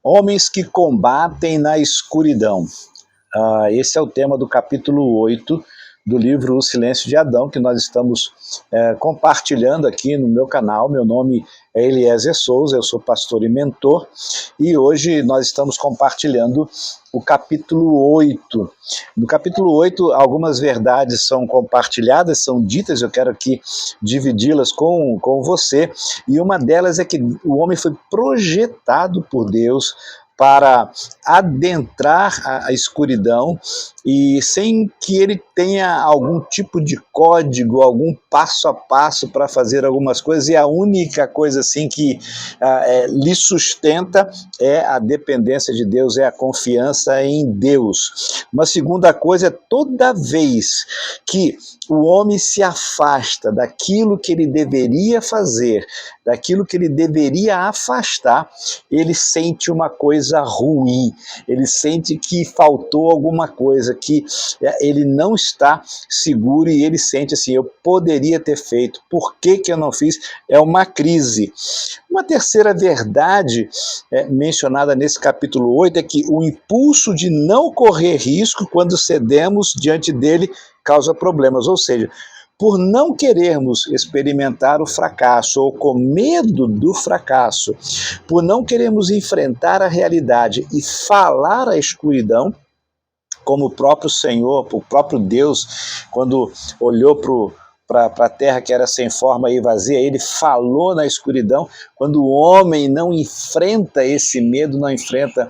Homens que combatem na escuridão. Esse é o tema do capítulo 8 do livro O Silêncio de Adão, que nós estamos compartilhando aqui no meu canal. Meu nome é Eliezer Souza, eu sou pastor e mentor, e hoje nós estamos compartilhando o capítulo 8. No capítulo 8, algumas verdades são compartilhadas, são ditas, eu quero aqui dividi-las com você, e uma delas é que o homem foi projetado por Deus para adentrar a escuridão e sem que ele tenha algum tipo de código, algum passo a passo para fazer algumas coisas, e a única coisa assim que lhe sustenta é a dependência de Deus, é a confiança em Deus. Uma segunda coisa é toda vez que o homem se afasta daquilo que ele deveria fazer, daquilo que ele deveria afastar, ele sente uma coisa ruim, ele sente que faltou alguma coisa, que ele não está seguro e ele sente assim, eu poderia ter feito, por que eu não fiz? É uma crise. Uma terceira verdade mencionada nesse capítulo 8 é que o impulso de não correr risco quando cedemos diante dele causa problemas, ou seja, por não querermos experimentar o fracasso ou com medo do fracasso, por não querermos enfrentar a realidade e falar a escuridão, como o próprio Senhor, o próprio Deus, quando olhou para a terra que era sem forma e vazia, ele falou na escuridão. Quando o homem não enfrenta esse medo, não enfrenta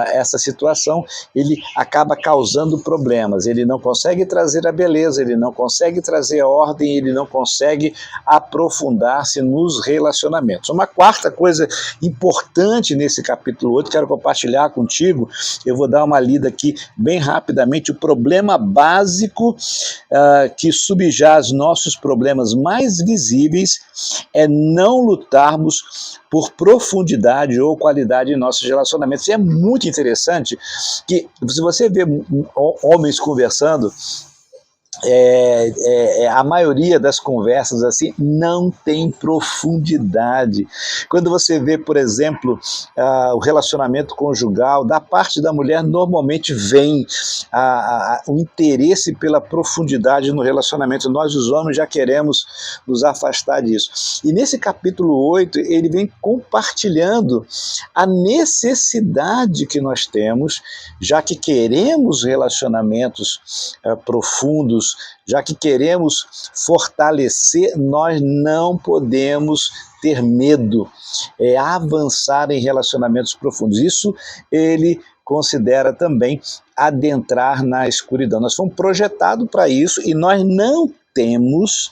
essa situação, ele acaba causando problemas, ele não consegue trazer a beleza, ele não consegue trazer a ordem, ele não consegue aprofundar-se nos relacionamentos. Uma quarta coisa importante nesse capítulo 8, quero compartilhar contigo, eu vou dar uma lida aqui bem rapidamente. O problema básico que subjaz nossos problemas mais visíveis é não lutarmos por profundidade ou qualidade em nossos relacionamentos. E é muito interessante que, se você vê homens conversando, a maioria das conversas assim não tem profundidade. Quando você vê, por exemplo, o relacionamento conjugal, da parte da mulher normalmente vem o interesse pela profundidade no relacionamento. Nós, os homens, já queremos nos afastar disso. E nesse capítulo 8, ele vem compartilhando a necessidade que nós temos, já que queremos relacionamentos profundos, já que queremos fortalecer, nós não podemos ter medo, avançar em relacionamentos profundos. Isso ele considera também adentrar na escuridão. Nós fomos projetados para isso e nós não temos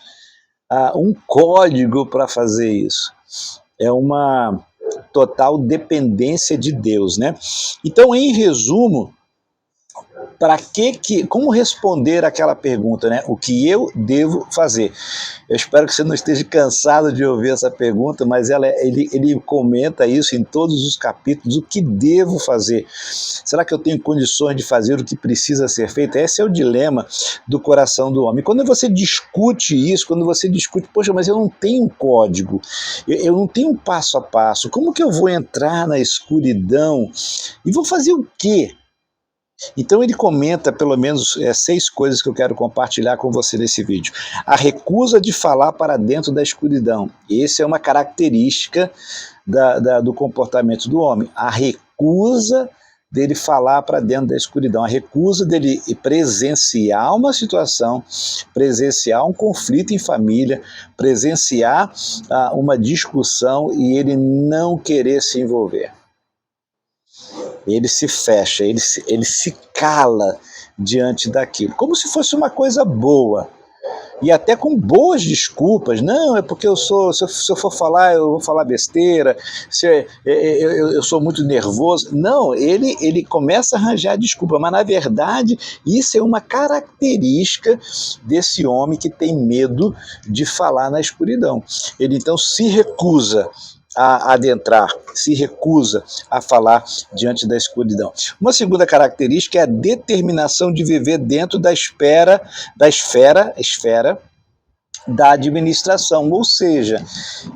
um código para fazer isso. É uma total dependência de Deus, né? Então, em resumo, como responder aquela pergunta, né? O que eu devo fazer? Eu espero que você não esteja cansado de ouvir essa pergunta, mas ele comenta isso em todos os capítulos. O que devo fazer? Será que eu tenho condições de fazer o que precisa ser feito? Esse é o dilema do coração do homem. Quando você discute isso, quando você discute, poxa, mas eu não tenho um código, eu não tenho um passo a passo, como que eu vou entrar na escuridão e vou fazer o quê? Então ele comenta pelo menos 6 coisas que eu quero compartilhar com você nesse vídeo. A recusa de falar para dentro da escuridão. Essa é uma característica do comportamento do homem. A recusa dele falar para dentro da escuridão. A recusa dele presenciar uma situação, presenciar um conflito em família, presenciar uma discussão e ele não querer se envolver. Ele se fecha, ele se cala diante daquilo, como se fosse uma coisa boa, e até com boas desculpas. Não, é porque se eu for falar, eu vou falar besteira, eu sou muito nervoso. Não, ele começa a arranjar desculpa, mas na verdade isso é uma característica desse homem que tem medo de falar na escuridão. Ele então se recusa a adentrar, se recusa a falar diante da escuridão. Uma segunda característica é a determinação de viver dentro da esfera da administração, ou seja,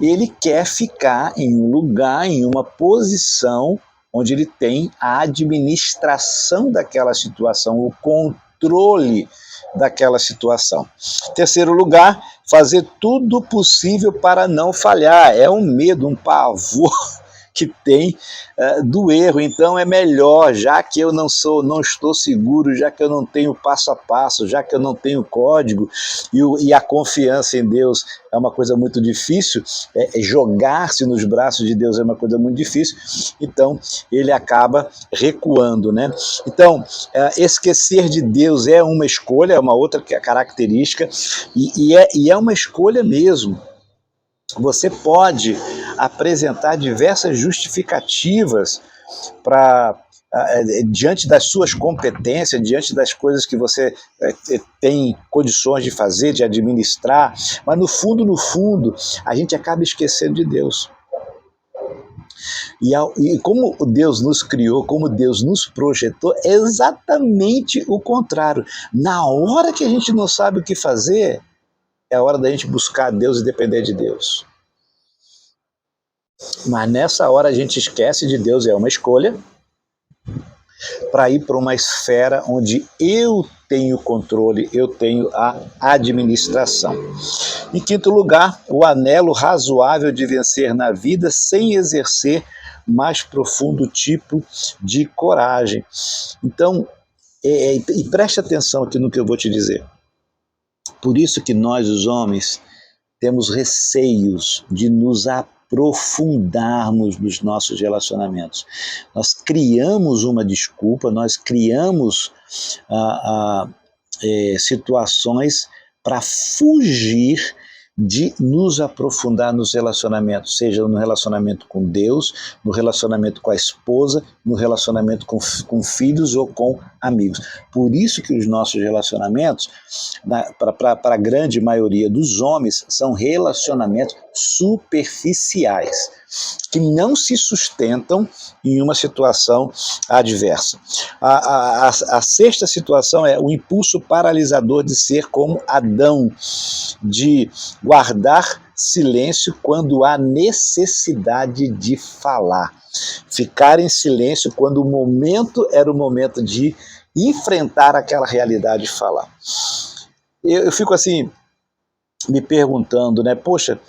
ele quer ficar em um lugar, em uma posição onde ele tem a administração daquela situação, o controle daquela situação. Terceiro lugar, fazer tudo possível para não falhar. É um medo, um pavor que tem do erro. Então é melhor, já que eu não estou seguro, já que eu não tenho passo a passo, já que eu não tenho código, e a confiança em Deus é uma coisa muito difícil, jogar-se nos braços de Deus é uma coisa muito difícil, então ele acaba recuando, né? Então, esquecer de Deus é uma escolha, é uma outra característica, e é uma escolha mesmo. Você pode apresentar diversas justificativas para diante das suas competências, diante das coisas que você tem condições de fazer, de administrar, mas no fundo, a gente acaba esquecendo de Deus. E como Deus nos criou, como Deus nos projetou, é exatamente o contrário. Na hora que a gente não sabe o que fazer, é a hora da gente buscar Deus e depender de Deus. Mas nessa hora a gente esquece de Deus, é uma escolha, para ir para uma esfera onde eu tenho controle, eu tenho a administração. Em quinto lugar, o anelo razoável de vencer na vida sem exercer mais profundo tipo de coragem. Então, e preste atenção aqui no que eu vou te dizer. Por isso que nós, os homens, temos receios de nos aprofundarmos nos nossos relacionamentos. Nós criamos uma desculpa, nós criamos situações para fugir de nos aprofundar nos relacionamentos, seja no relacionamento com Deus, no relacionamento com a esposa, no relacionamento com filhos ou com amigos. Por isso que os nossos relacionamentos, para a grande maioria dos homens, são relacionamentos superficiais, que não se sustentam em uma situação adversa. A sexta situação é o impulso paralisador de ser como Adão, de guardar silêncio quando há necessidade de falar. Ficar em silêncio quando o momento era o momento de enfrentar aquela realidade e falar. Eu fico assim, me perguntando, né? Poxa,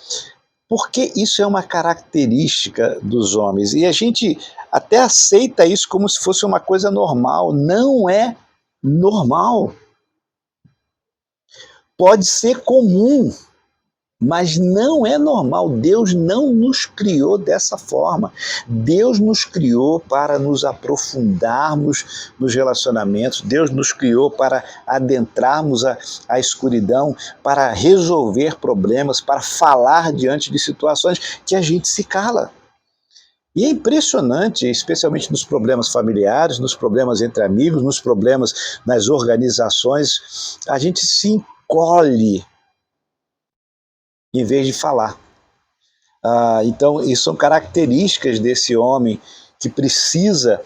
por que isso é uma característica dos homens? E a gente até aceita isso como se fosse uma coisa normal. Não é normal. Pode ser comum, mas não é normal. Deus não nos criou dessa forma. Deus nos criou para nos aprofundarmos nos relacionamentos. Deus nos criou para adentrarmos a escuridão, para resolver problemas, para falar diante de situações que a gente se cala. E é impressionante, especialmente nos problemas familiares, nos problemas entre amigos, nos problemas nas organizações, a gente se encolhe em vez de falar. Então, isso são características desse homem que precisa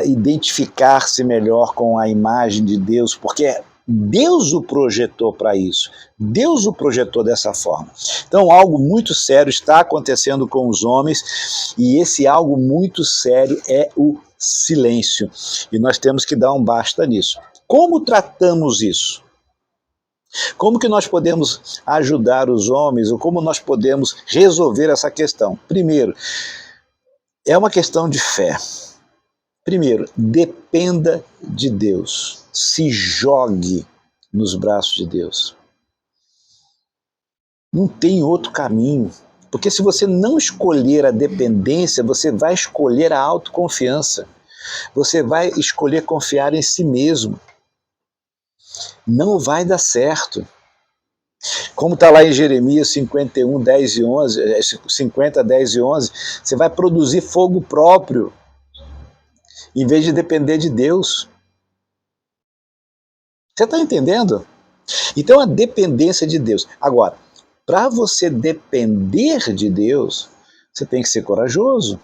identificar-se melhor com a imagem de Deus, porque Deus o projetou para isso. Deus o projetou dessa forma. Então, algo muito sério está acontecendo com os homens, e esse algo muito sério é o silêncio. E nós temos que dar um basta nisso. Como tratamos isso? Como que nós podemos ajudar os homens, ou como nós podemos resolver essa questão? Primeiro, é uma questão de fé. Primeiro, dependa de Deus. Se jogue nos braços de Deus. Não tem outro caminho. Porque se você não escolher a dependência, você vai escolher a autoconfiança. Você vai escolher confiar em si mesmo. Não vai dar certo. Como está lá em Jeremias 51, 10 e 11, 50, 10 e 11, você vai produzir fogo próprio, em vez de depender de Deus. Você está entendendo? Então a dependência de Deus. Agora, para você depender de Deus, você tem que ser corajoso.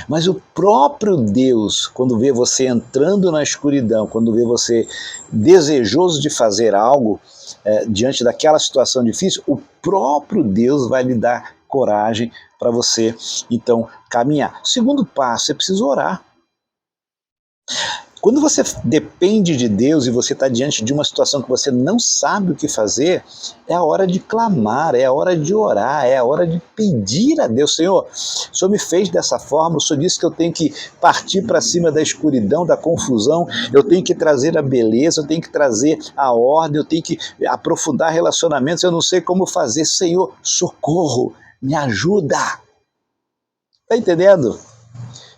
Mas o próprio Deus, quando vê você entrando na escuridão, quando vê você desejoso de fazer algo diante daquela situação difícil, o próprio Deus vai lhe dar coragem para você, então, caminhar. Segundo passo, você precisa orar. Quando você depende de Deus e você está diante de uma situação que você não sabe o que fazer, é a hora de clamar, é a hora de orar, é a hora de pedir a Deus: Senhor, o Senhor me fez dessa forma, o Senhor disse que eu tenho que partir para cima da escuridão, da confusão, eu tenho que trazer a beleza, eu tenho que trazer a ordem, eu tenho que aprofundar relacionamentos, eu não sei como fazer. Senhor, socorro, me ajuda. Está entendendo?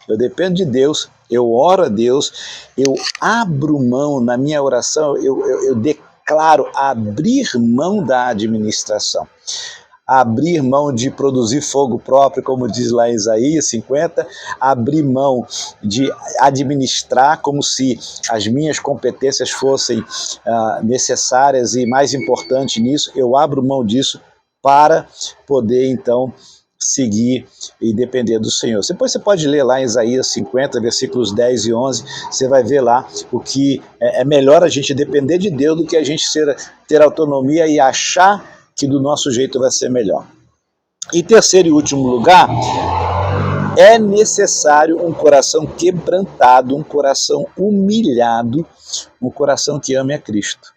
Eu dependo de Deus, eu oro a Deus, eu abro mão na minha oração, eu declaro abrir mão da administração, abrir mão de produzir fogo próprio, como diz lá em Isaías 50, abrir mão de administrar como se as minhas competências fossem necessárias e mais importante nisso, eu abro mão disso para poder então seguir e depender do Senhor. Depois você pode ler lá em Isaías 50, versículos 10 e 11, você vai ver lá o que é melhor a gente depender de Deus do que a gente ter autonomia e achar que do nosso jeito vai ser melhor. Em terceiro e último lugar, é necessário um coração quebrantado, um coração humilhado, um coração que ame a Cristo.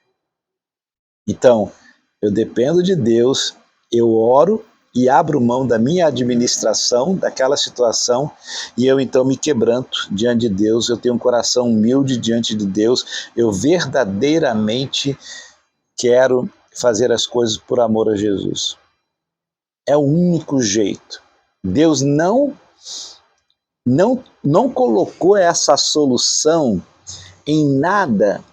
Então, eu dependo de Deus, eu oro e abro mão da minha administração, daquela situação, e eu então me quebranto diante de Deus, eu tenho um coração humilde diante de Deus, eu verdadeiramente quero fazer as coisas por amor a Jesus. É o único jeito. Deus não colocou essa solução em nada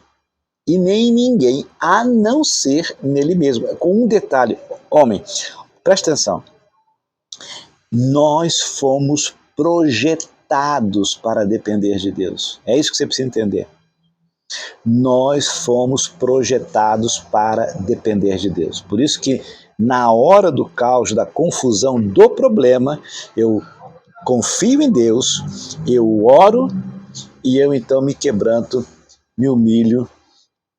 e nem em ninguém, a não ser nele mesmo. Com um detalhe, homem, presta atenção, nós fomos projetados para depender de Deus. É isso que você precisa entender. Nós fomos projetados para depender de Deus. Por isso que na hora do caos, da confusão, do problema, eu confio em Deus, eu oro e eu então me quebranto, me humilho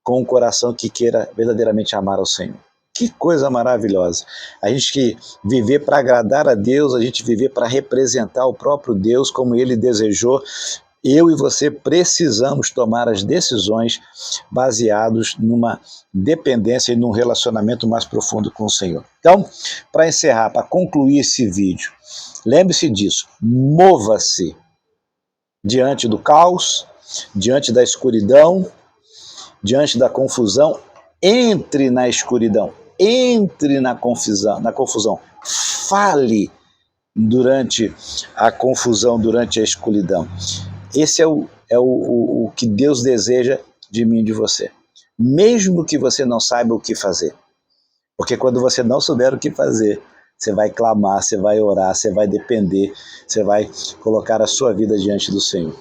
com um coração que queira verdadeiramente amar ao Senhor. Que coisa maravilhosa. A gente que viver para agradar a Deus, a gente viver para representar o próprio Deus como Ele desejou. Eu e você precisamos tomar as decisões baseados numa dependência e num relacionamento mais profundo com o Senhor. Então, para encerrar, para concluir esse vídeo, lembre-se disso, mova-se diante do caos, diante da escuridão, diante da confusão, entre na escuridão, entre na confusão, fale durante a confusão, durante a escuridão. Esse é o que Deus deseja de mim e de você. Mesmo que você não saiba o que fazer. Porque quando você não souber o que fazer, você vai clamar, você vai orar, você vai depender, você vai colocar a sua vida diante do Senhor.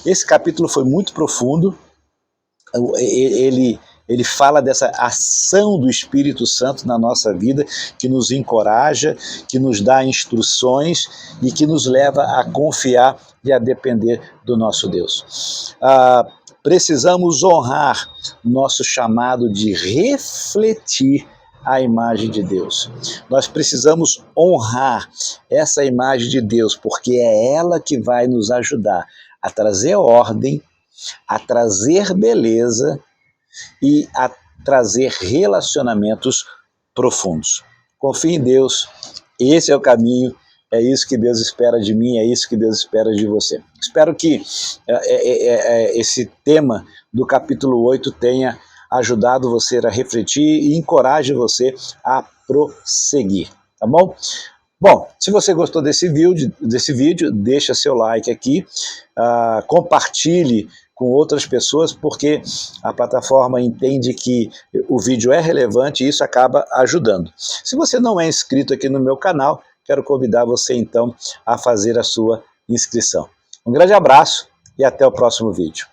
Esse capítulo foi muito profundo. Ele fala dessa ação do Espírito Santo na nossa vida, que nos encoraja, que nos dá instruções e que nos leva a confiar e a depender do nosso Deus. Precisamos honrar nosso chamado de refletir a imagem de Deus. Nós precisamos honrar essa imagem de Deus, porque é ela que vai nos ajudar a trazer ordem, a trazer beleza e a trazer relacionamentos profundos. Confie em Deus, esse é o caminho, é isso que Deus espera de mim, é isso que Deus espera de você. Espero que esse tema do capítulo 8 tenha ajudado você a refletir e encoraje você a prosseguir, tá bom? Bom, se você gostou desse vídeo, deixa seu like aqui, compartilhe com outras pessoas, porque a plataforma entende que o vídeo é relevante e isso acaba ajudando. Se você não é inscrito aqui no meu canal, quero convidar você então a fazer a sua inscrição. Um grande abraço e até o próximo vídeo.